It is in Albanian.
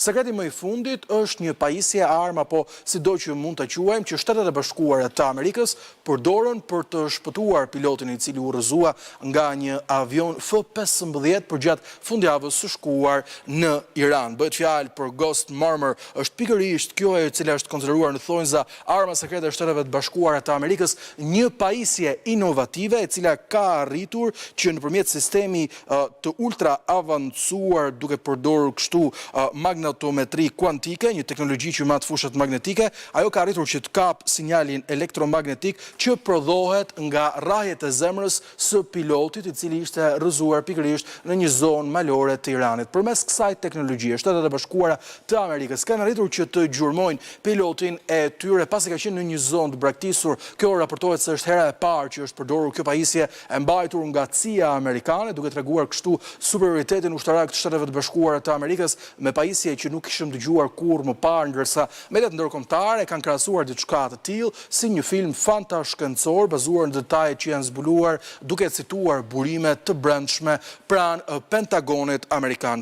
Sekreti më i fundit është një pajisje armë apo sido që mund të quajmë që Shtetet e Bashkuara të Amerikës përdorën për të shpëtuar pilotin i cili u rrëzua nga një avion F-15 përgjatë fundjavës së shkuar në Iran. Bëhet fjalë për Ghost Murmur, është pikërisht kjo e cila është konsideruar në thonjza arma sekrete e Shteteve të Bashkuara të Amerikës, një pajisje inovative e cila ka arritur që nëpërmjet sistemi të ultra avancuar duke përdorur kështu magnetometri kuantike, një teknologji që mat fushat magnetike, ajo ka arritur që të kap sinjalin elektromagnetik që prodhohet nga rrahjet e zemrës së pilotit i cili ishte rrëzuar pikërisht në një zonë malore të Iranit. Përmes kësaj teknologjie, Shtetet e Bashkuara të Amerikës kanë arritur që të gjurmojnë pilotin e tyre pasi ka qenë në një zonë të braktisur. Kjo raportohet se është hera e parë që është përdorur kjo pajisje e mbajtur nga CIA amerikane, duke treguar kështu superioritetin ushtarak të Shteteve të Bashkuara të Amerikës me pajisje që nuk kishim dëgjuar kurrë më parë, ndërsa mediat ndërkombëtare kanë krahasuar diçka të tillë si një film fantashkencor bazuar në detajet që janë zbuluar duke cituar burime të brendshme pranë Pentagonit amerikan.